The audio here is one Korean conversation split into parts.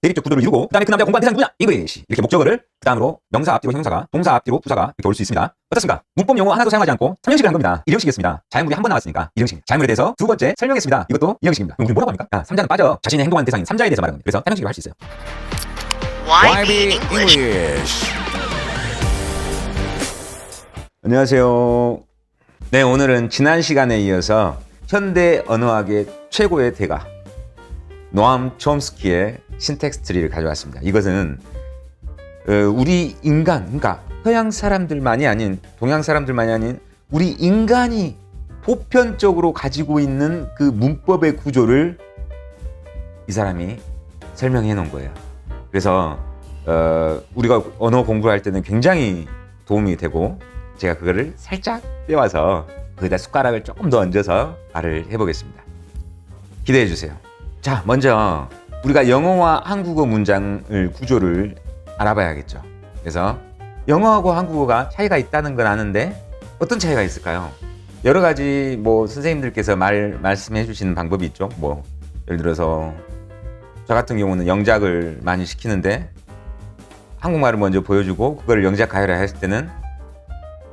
대립적 구조를 이루고 그다음에 그 남자가 공부한 대상이 누구냐? English. 이렇게 목적어를 그다음으로 명사 앞뒤로 형용사가, 동사 앞뒤로 부사가 이렇게 올 수 있습니다. 어떻습니까? 문법 용어 하나도 사용하지 않고 3형식을 한 겁니다. 1형식이었습니다. 자연물이 한 번 나왔으니까 1형식. 자연물에 대해서 두 번째 설명했습니다. 이것도 2형식입니다. 그럼 우리 뭐라고 합니까? 3자는 빠져. 자신의 행동하는 대상인 3자에 대해서 말하는 겁니다. 그래서 3형식으로 할 수 있어요. YB English. 안녕하세요. 네, 오늘은 지난 시간에 이어서 현대 언어학의 최고의 대가 노암 촘스키의 신텍스 트리를 가져왔습니다. 이것은 우리 인간, 그러니까 서양 사람들만이 아닌, 동양 사람들만이 아닌 우리 인간이 보편적으로 가지고 있는 그 문법의 구조를 이 사람이 설명해 놓은 거예요. 그래서 우리가 언어 공부를 할 때는 굉장히 도움이 되고, 제가 그거를 살짝 빼와서 거기다 숟가락을 조금 더 얹어서 말을 해보겠습니다. 기대해 주세요. 자, 먼저 우리가 영어와 한국어 문장을 구조를 알아봐야겠죠. 그래서 영어하고 한국어가 차이가 있다는 건 아는데 어떤 차이가 있을까요? 여러 가지 선생님들께서 말씀해 주시는 방법이 있죠. 예를 들어서 저 같은 경우는 영작을 많이 시키는데 한국말을 먼저 보여주고 그걸 영작 가해라 했을 때는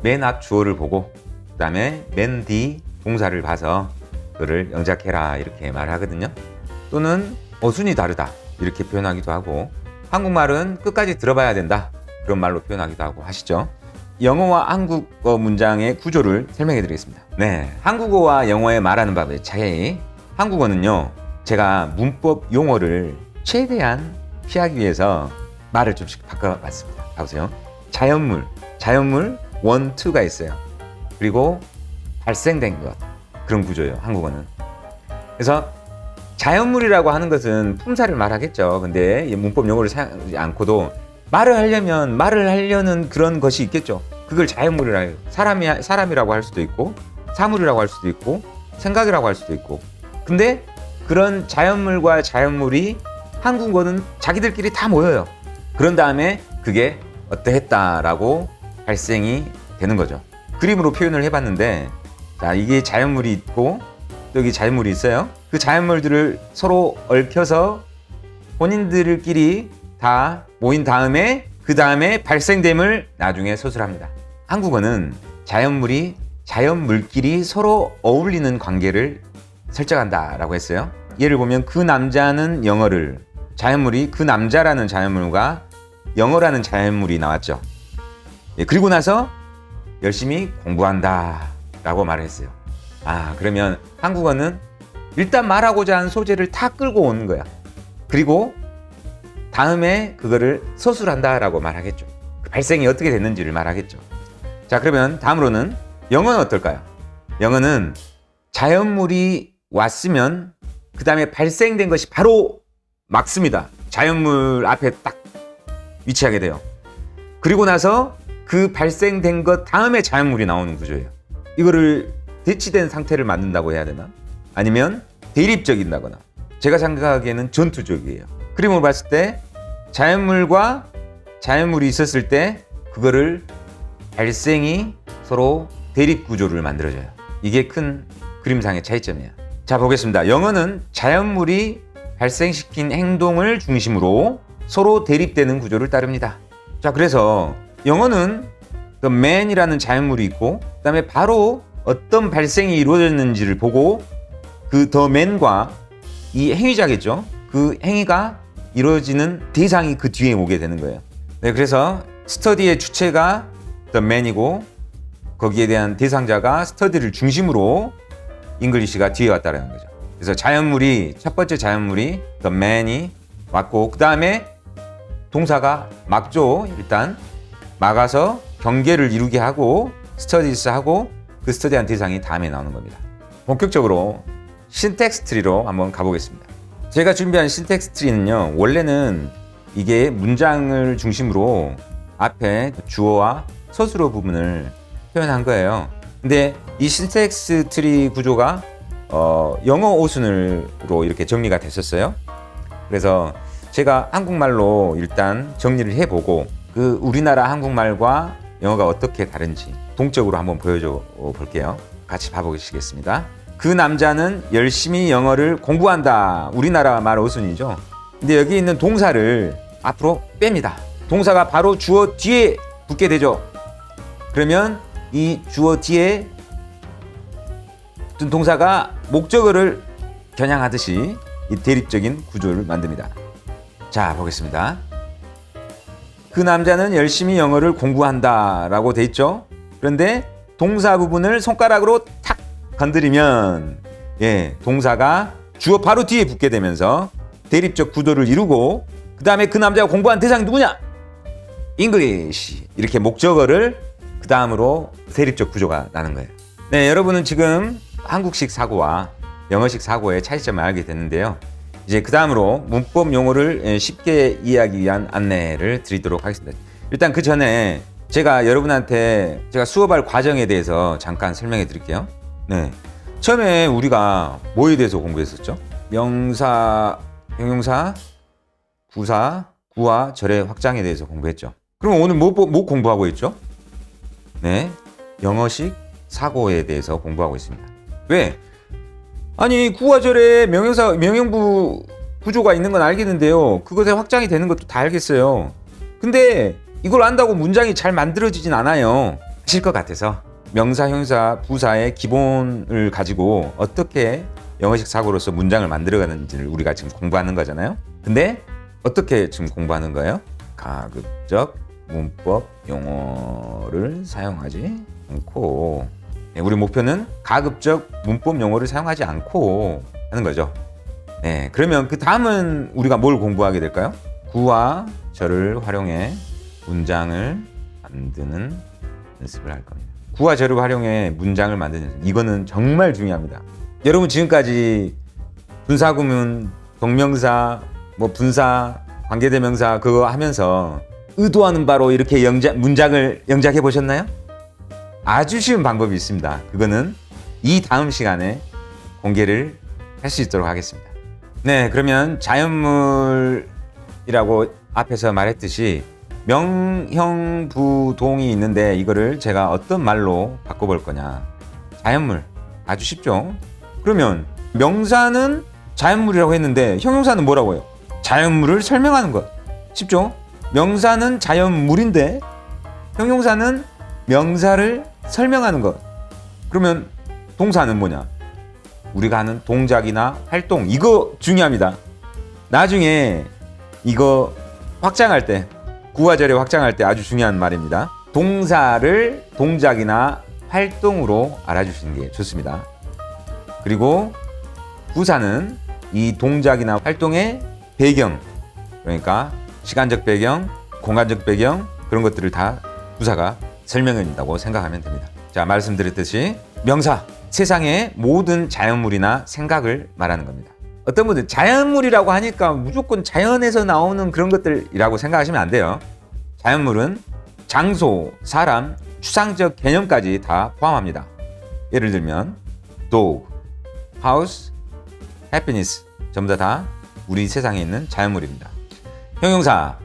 맨 앞 주어를 보고 그 다음에 맨 뒤 동사를 봐서 그거를 영작해라 이렇게 말하거든요. 또는 어순이 다르다 이렇게 표현하기도 하고, 한국말은 끝까지 들어봐야 된다 그런 말로 표현하기도 하고 하시죠. 영어와 한국어 문장의 구조를 설명해 드리겠습니다. 네, 한국어와 영어의 말하는 법의 차이. 한국어는요, 제가 문법 용어를 최대한 피하기 위해서 말을 좀씩 바꿔봤습니다. 봐보세요. 자연물 1, 2가 있어요. 그리고 발생된 것, 그런 구조예요, 한국어는. 그래서 자연물이라고 하는 것은 품사를 말하겠죠. 근데 문법 용어를 사용하지 않고도 말을 하려는 그런 것이 있겠죠. 그걸 자연물이라 해요. 사람이라고 할 수도 있고, 사물이라고 할 수도 있고, 생각이라고 할 수도 있고. 근데 그런 자연물과 자연물이 한국어는 자기들끼리 다 모여요. 그런 다음에 그게 어떠했다라고 발생이 되는 거죠. 그림으로 표현을 해봤는데, 자, 이게 자연물이 있고 또 여기 자연물이 있어요. 그 자연물들을 서로 얽혀서 본인들끼리 다 모인 다음에 그 다음에 발생됨을 나중에 서술합니다. 한국어는 자연물끼리 서로 어울리는 관계를 설정한다라고 했어요. 예를 보면 그 남자는 영어를, 자연물이 그 남자라는 자연물과 영어라는 자연물이 나왔죠. 그리고 나서 열심히 공부한다 라고 말을 했어요. 그러면 한국어는 일단 말하고자 하는 소재를 다 끌고 오는 거야. 그리고 다음에 그거를 서술한다 라고 말하겠죠. 그 발생이 어떻게 됐는지를 말하겠죠. 자, 그러면 다음으로는 영어는 어떨까요? 영어는 자연물이 왔으면 그 다음에 발생된 것이 바로 막습니다. 자연물 앞에 딱 위치하게 돼요. 그리고 나서 그 발생된 것 다음에 자연물이 나오는 구조예요. 이거를 대치된 상태를 만든다고 해야 되나? 아니면 대립적인다거나, 제가 생각하기에는 전투적이에요. 그림을 봤을 때 자연물과 자연물이 있었을 때 그거를 발생이 서로 대립 구조를 만들어줘요. 이게 큰 그림상의 차이점이에요. 자, 보겠습니다. 영어는 자연물이 발생시킨 행동을 중심으로 서로 대립되는 구조를 따릅니다. 자, 그래서 영어는 the man이라는 자연물이 있고, 그 다음에 바로 어떤 발생이 이루어졌는지를 보고 그 the man과 이 행위자겠죠. 그 행위가 이루어지는 대상이 그 뒤에 오게 되는 거예요. 네, 그래서 스터디의 주체가 the man이고 거기에 대한 대상자가 스터디를 중심으로 잉글리시가 뒤에 왔다라는 거죠. 그래서 첫 번째 자연물이 the man이 왔고, 그 다음에 동사가 막죠. 일단 막아서 경계를 이루게 하고 스터디스 하고 그 스터디한 대상이 다음에 나오는 겁니다. 본격적으로 신텍스 트리로 한번 가보겠습니다. 제가 준비한 신텍스 트리는요, 원래는 이게 문장을 중심으로 앞에 주어와 서술어 부분을 표현한 거예요. 근데 이 신텍스 트리 구조가 영어 어순으로 이렇게 정리가 됐었어요. 그래서 제가 한국말로 일단 정리를 해보고 그 우리나라 한국말과 영어가 어떻게 다른지 동적으로 한번 보여줘 볼게요. 같이 봐보시겠습니다. 그 남자는 열심히 영어를 공부한다. 우리나라 말 어순이죠. 근데 여기 있는 동사를 앞으로 뺍니다. 동사가 바로 주어 뒤에 붙게 되죠. 그러면 이 주어 뒤에 붙은 동사가 목적어를 겨냥하듯이 이 대립적인 구조를 만듭니다. 자, 보겠습니다. 그 남자는 열심히 영어를 공부한다 라고 돼 있죠. 그런데 동사 부분을 손가락으로 탁 건드리면 동사가 주어 바로 뒤에 붙게 되면서 대립적 구도를 이루고 그 다음에 그 남자가 공부한 대상이 누구냐? English. 이렇게 목적어를 그 다음으로 대립적 구조가 나는 거예요. 네, 여러분은 지금 한국식 사고와 영어식 사고의 차이점을 알게 됐는데요. 이제 그 다음으로 문법 용어를 쉽게 이해하기 위한 안내를 드리도록 하겠습니다. 일단 그 전에 제가 여러분한테 제가 수업할 과정에 대해서 잠깐 설명해 드릴게요. 네, 처음에 우리가 뭐에 대해서 공부했었죠? 명사, 형용사, 부사, 구와 절의 확장에 대해서 공부했죠. 그럼 오늘 뭐 공부하고 있죠? 네, 영어식 사고에 대해서 공부하고 있습니다. 왜? 아니, 구와 절에 명형사, 명형부 구조가 있는 건 알겠는데요. 그것에 확장이 되는 것도 다 알겠어요. 근데 이걸 안다고 문장이 잘 만들어지진 않아요. 하실 것 같아서 명사, 형용사, 부사의 기본을 가지고 어떻게 영어식 사고로서 문장을 만들어가는지를 우리가 지금 공부하는 거잖아요. 근데 어떻게 지금 공부하는 거예요? 가급적 문법 용어를 사용하지 않고, 우리 목표는 가급적 문법 용어를 사용하지 않고 하는 거죠. 네, 그러면 그 다음은 우리가 뭘 공부하게 될까요? 구와 절을 활용해 문장을 만드는 연습을 할 겁니다. 구와 절을 활용해 문장을 만드는 연습. 이거는 정말 중요합니다. 여러분 지금까지 분사구문, 동명사, 분사, 관계대명사 그거 하면서 의도하는 바로 이렇게 문장을 영작해 보셨나요? 아주 쉬운 방법이 있습니다. 그거는 이 다음 시간에 공개를 할 수 있도록 하겠습니다. 네, 그러면 자연물이라고 앞에서 말했듯이 명형부동이 있는데 이거를 제가 어떤 말로 바꿔볼 거냐. 자연물. 아주 쉽죠? 그러면 명사는 자연물이라고 했는데 형용사는 뭐라고 해요? 자연물을 설명하는 것. 쉽죠? 명사는 자연물인데 형용사는 명사를 설명하는 것. 그러면 동사는 뭐냐? 우리가 하는 동작이나 활동. 이거 중요합니다. 나중에 이거 확장할 때, 구와 절에 확장할 때 아주 중요한 말입니다. 동사를 동작이나 활동으로 알아주시는 게 좋습니다. 그리고 부사는 이 동작이나 활동의 배경, 그러니까 시간적 배경, 공간적 배경, 그런 것들을 다 부사가 설명해 준다고 생각하면 됩니다. 자, 말씀드렸듯이 명사, 세상의 모든 자연물이나 생각을 말하는 겁니다. 어떤 분들 자연물이라고 하니까 무조건 자연에서 나오는 그런 것들이라고 생각하시면 안 돼요. 자연물은 장소, 사람, 추상적 개념까지 다 포함합니다. 예를 들면 dog, house, happiness 전부 다 우리 세상에 있는 자연물입니다. 형용사,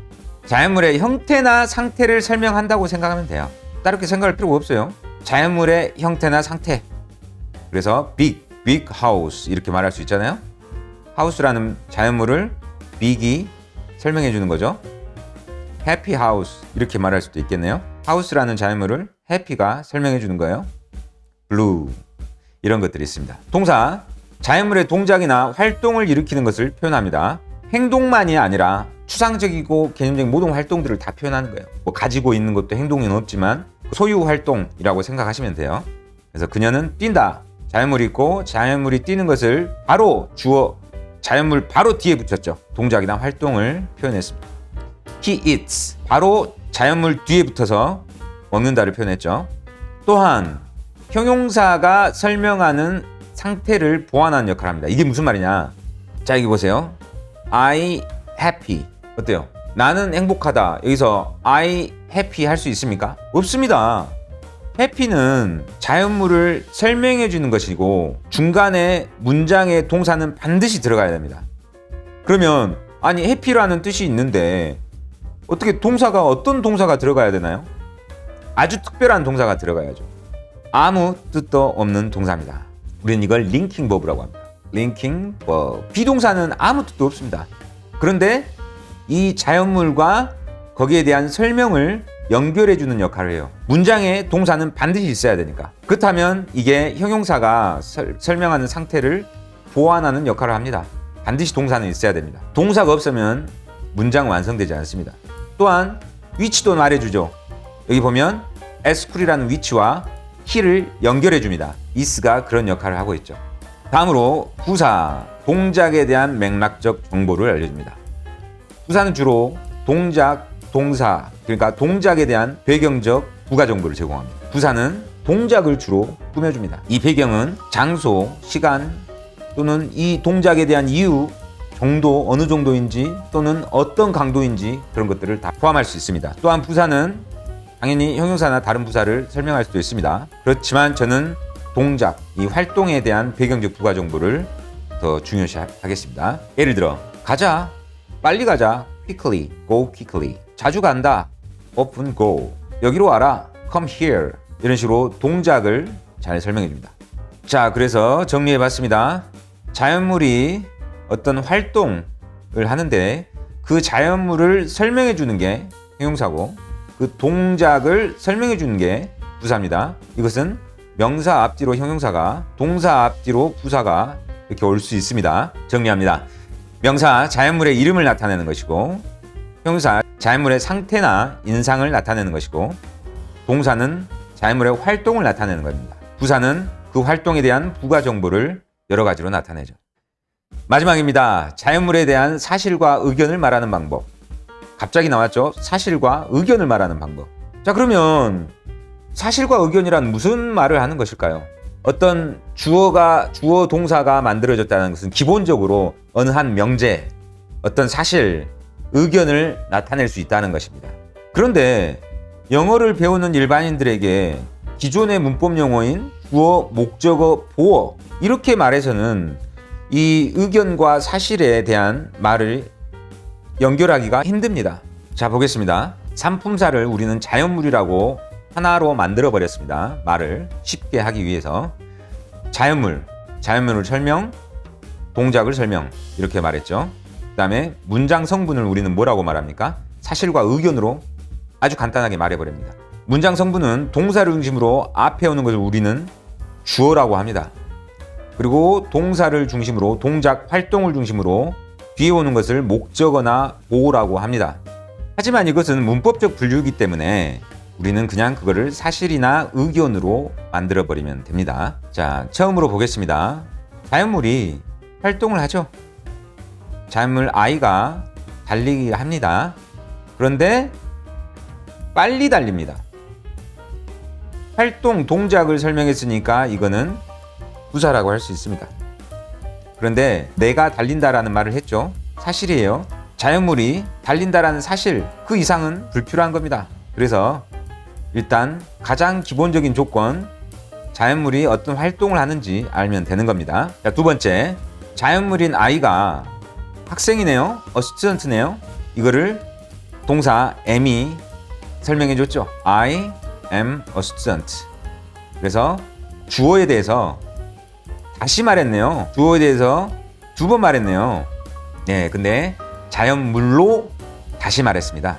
자연물의 형태나 상태를 설명한다고 생각하면 돼요. 따로 생각할 필요가 없어요. 자연물의 형태나 상태. 그래서 big house 이렇게 말할 수 있잖아요. house라는 자연물을 big이 설명해 주는 거죠. happy house 이렇게 말할 수도 있겠네요. house라는 자연물을 happy가 설명해 주는 거예요. blue 이런 것들이 있습니다. 동사, 자연물의 동작이나 활동을 일으키는 것을 표현합니다. 행동만이 아니라 추상적이고 개념적인 모든 활동들을 다 표현하는 거예요. 가지고 있는 것도 행동은 없지만 소유 활동이라고 생각하시면 돼요. 그래서 그녀는 뛴다. 자연물이 있고 자연물이 뛰는 것을 바로 주어 자연물 바로 뒤에 붙였죠. 동작이나 활동을 표현했습니다. He eats. 바로 자연물 뒤에 붙어서 먹는다를 표현했죠. 또한 형용사가 설명하는 상태를 보완하는 역할을 합니다. 이게 무슨 말이냐? 자, 여기 보세요. I happy. 어때요? 나는 행복하다. 여기서 I happy 할 수 있습니까? 없습니다. happy는 자연물을 설명해 주는 것이고 중간에 문장의 동사는 반드시 들어가야 됩니다. 그러면 아니 happy라는 뜻이 있는데 어떻게 동사가 어떤 동사가 들어가야 되나요? 아주 특별한 동사가 들어가야죠. 아무 뜻도 없는 동사입니다. 우리는 이걸 링킹 버브라고 합니다. 링킹 버브. 비동사는 아무 뜻도 없습니다. 그런데 이 자연물과 거기에 대한 설명을 연결해주는 역할을 해요. 문장에 동사는 반드시 있어야 되니까. 그렇다면 이게 형용사가 설명하는 상태를 보완하는 역할을 합니다. 반드시 동사는 있어야 됩니다. 동사가 없으면 문장 완성되지 않습니다. 또한 위치도 말해주죠. 여기 보면 에스쿨이라는 위치와 he를 연결해줍니다. is가 그런 역할을 하고 있죠. 다음으로 부사, 동작에 대한 맥락적 정보를 알려줍니다. 부사는 주로 동작, 동사, 그러니까 동작에 대한 배경적 부가 정보를 제공합니다. 부사는 동작을 주로 꾸며줍니다. 이 배경은 장소, 시간 또는 이 동작에 대한 이유, 정도, 어느 정도인지 또는 어떤 강도인지 그런 것들을 다 포함할 수 있습니다. 또한 부사는 당연히 형용사나 다른 부사를 설명할 수도 있습니다. 그렇지만 저는 동작, 이 활동에 대한 배경적 부가 정보를 더 중요시하겠습니다. 예를 들어 가자, 빨리 가자, quickly, go quickly. 자주 간다, often go. 여기로 와라, come here. 이런 식으로 동작을 잘 설명해 줍니다. 자, 그래서 정리해 봤습니다. 자연물이 어떤 활동을 하는데 그 자연물을 설명해 주는 게 형용사고 그 동작을 설명해 주는 게 부사입니다. 이것은 명사 앞뒤로 형용사가, 동사 앞뒤로 부사가 이렇게 올 수 있습니다. 정리합니다. 명사, 자연물의 이름을 나타내는 것이고, 형용사, 자연물의 상태나 인상을 나타내는 것이고, 동사는 자연물의 활동을 나타내는 겁니다. 부사는 그 활동에 대한 부가 정보를 여러 가지로 나타내죠. 마지막입니다. 자연물에 대한 사실과 의견을 말하는 방법. 갑자기 나왔죠? 사실과 의견을 말하는 방법. 자, 그러면 사실과 의견이란 무슨 말을 하는 것일까요? 어떤 주어 동사가 만들어졌다는 것은 기본적으로 어느 한 명제, 어떤 사실, 의견을 나타낼 수 있다는 것입니다. 그런데 영어를 배우는 일반인들에게 기존의 문법 용어인 주어, 목적어, 보어 이렇게 말해서는 이 의견과 사실에 대한 말을 연결하기가 힘듭니다. 자, 보겠습니다. 산품사를 우리는 자연물이라고 하나로 만들어 버렸습니다. 말을 쉽게 하기 위해서. 자연물을 설명, 동작을 설명 이렇게 말했죠. 그 다음에 문장 성분을 우리는 뭐라고 말합니까? 사실과 의견으로 아주 간단하게 말해버립니다. 문장 성분은 동사를 중심으로 앞에 오는 것을 우리는 주어라고 합니다. 그리고 동사를 중심으로 동작, 활동을 중심으로 뒤에 오는 것을 목적어나 보어라고 합니다. 하지만 이것은 문법적 분류이기 때문에 우리는 그냥 그거를 사실이나 의견으로 만들어버리면 됩니다. 자, 처음으로 보겠습니다. 자연물이 활동을 하죠. 자연물 I가 달리기 합니다. 그런데 빨리 달립니다. 활동, 동작을 설명했으니까 이거는 부사라고 할 수 있습니다. 그런데 내가 달린다라는 말을 했죠. 사실이에요. 자연물이 달린다라는 사실, 그 이상은 불필요한 겁니다. 그래서 일단 가장 기본적인 조건, 자연물이 어떤 활동을 하는지 알면 되는 겁니다. 자, 두 번째, 자연물인 I가 학생이네요. student네요. 이거를 동사 am이 설명해 줬죠. I am a student. 그래서 주어에 대해서 다시 말했네요. 주어에 대해서 두 번 말했네요. 네, 근데 자연물로 다시 말했습니다.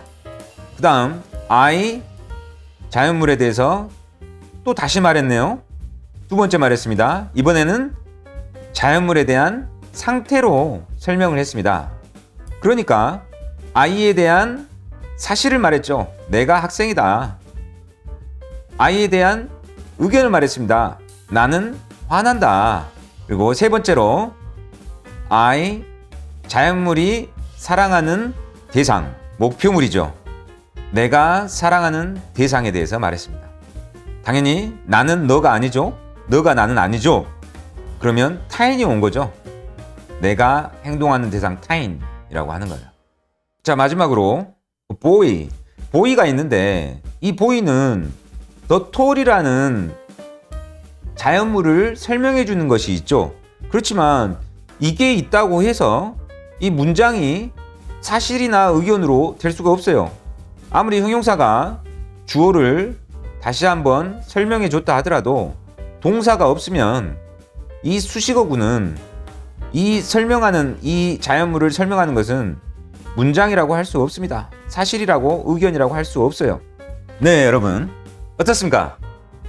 그 다음 I 자연물에 대해서 또 다시 말했네요. 두 번째 말했습니다. 이번에는 자연물에 대한 상태로 설명을 했습니다. 그러니까 I에 대한 사실을 말했죠. 내가 학생이다. I에 대한 의견을 말했습니다. 나는 화난다. 그리고 세 번째로 I 자연물이 사랑하는 대상, 목표물이죠. 내가 사랑하는 대상에 대해서 말했습니다. 당연히 나는 너가 아니죠. 너가 나는 아니죠. 그러면 타인이 온 거죠. 내가 행동하는 대상 타인이라고 하는 거예요. 자, 마지막으로 보이가 있는데 이 보이는 the tall이라는 자연물을 설명해 주는 것이 있죠. 그렇지만 이게 있다고 해서 이 문장이 사실이나 의견으로 될 수가 없어요. 아무리 형용사가 주어를 다시 한번 설명해 줬다 하더라도 동사가 없으면 이 수식어구는 이 자연물을 설명하는 것은 문장이라고 할 수 없습니다. 사실이라고 의견이라고 할 수 없어요. 네, 여러분 어떻습니까?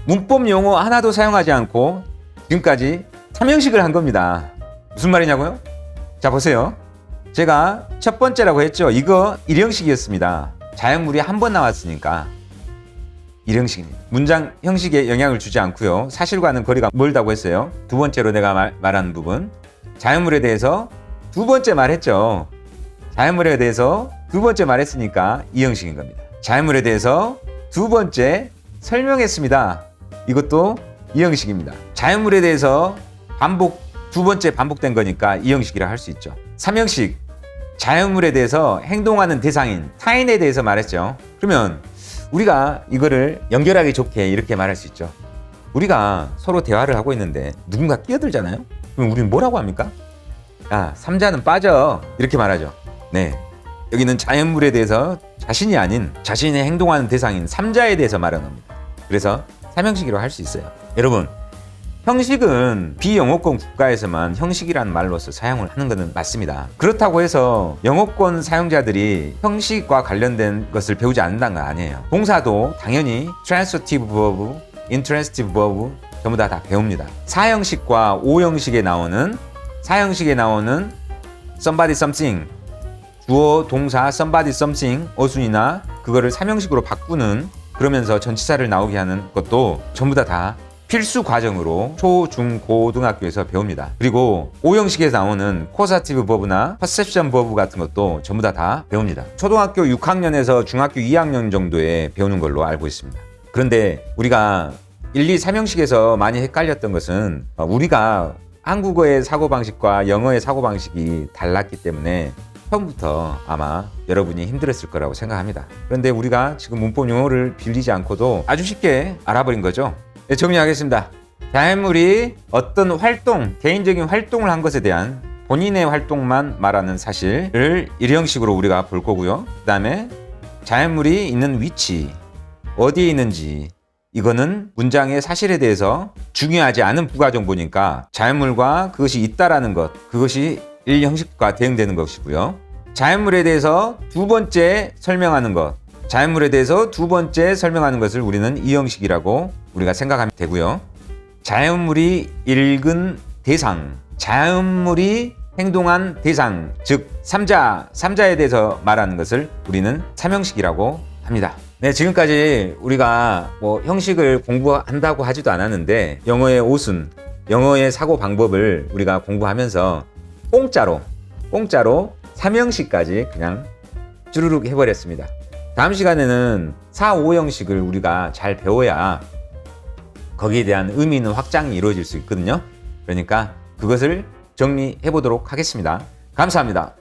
문법 용어 하나도 사용하지 않고 지금까지 3형식을 한 겁니다. 무슨 말이냐고요? 자, 보세요. 제가 첫 번째라고 했죠. 이거 1형식이었습니다. 자연물이 한 번 나왔으니까 1형식입니다. 문장 형식에 영향을 주지 않고요. 사실과는 거리가 멀다고 했어요. 두 번째로 내가 말한 부분, 자연물에 대해서 두 번째 말했죠. 자연물에 대해서 두 번째 말했으니까 2형식인 겁니다. 자연물에 대해서 두 번째 설명했습니다. 이것도 2형식입니다. 자연물에 대해서 두 번째 반복된 거니까 2형식이라 할 수 있죠. 3형식, 자연물에 대해서 행동하는 대상인 타인에 대해서 말했죠. 그러면 우리가 이거를 연결하기 좋게 이렇게 말할 수 있죠. 우리가 서로 대화를 하고 있는데 누군가 끼어들잖아요. 그럼 우리는 뭐라고 합니까? 야, 삼자는 빠져, 이렇게 말하죠. 네, 여기는 자연물에 대해서 자신이 아닌 자신의 행동하는 대상인 삼자에 대해서 말하는 겁니다. 그래서 3형식이라고 할 수 있어요. 여러분, 형식은 비영어권 국가에서만 형식이라는 말로서 사용을 하는 것은 맞습니다. 그렇다고 해서 영어권 사용자들이 형식과 관련된 것을 배우지 않는다는 건 아니에요. 동사도 당연히 transitive verb, intransitive verb 전부 다 배웁니다. 4형식과 5형식에 나오는 somebody something, 주어, 동사, somebody something, 어순이나 그거를 3형식으로 바꾸는, 그러면서 전치사를 나오게 하는 것도 전부 다 필수 과정으로 초, 중, 고등학교에서 배웁니다. 그리고 5형식에서 나오는 causative verb나 perception verb 같은 것도 전부 다 배웁니다. 초등학교 6학년에서 중학교 2학년 정도에 배우는 걸로 알고 있습니다. 그런데 우리가 1, 2, 3형식에서 많이 헷갈렸던 것은 우리가 한국어의 사고방식과 영어의 사고방식이 달랐기 때문에 처음부터 아마 여러분이 힘들었을 거라고 생각합니다. 그런데 우리가 지금 문법 용어를 빌리지 않고도 아주 쉽게 알아버린 거죠. 네, 정리하겠습니다. 자연물이 어떤 활동, 개인적인 활동을 한 것에 대한 본인의 활동만 말하는 사실을 1형식으로 우리가 볼 거고요. 그 다음에 자연물이 있는 위치, 어디에 있는지, 이거는 문장의 사실에 대해서 중요하지 않은 부가정보니까 자연물과 그것이 있다라는 것, 그것이 1형식과 대응되는 것이고요. 자연물에 대해서 두 번째 설명하는 것, 자연물에 대해서 두 번째 설명하는 것을 우리는 2형식이라고 우리가 생각하면 되고요. 자연물이 읽은 대상, 자연물이 행동한 대상, 즉 삼자에 대해서 말하는 것을 우리는 3형식이라고 합니다. 네, 지금까지 우리가 형식을 공부한다고 하지도 않았는데 영어의 오순, 영어의 사고 방법을 우리가 공부하면서 공짜로 3형식까지 그냥 쭈루룩 해버렸습니다. 다음 시간에는 4, 5형식을 우리가 잘 배워야 거기에 대한 의미 있는 확장이 이루어질 수 있거든요. 그러니까 그것을 정리해 보도록 하겠습니다. 감사합니다.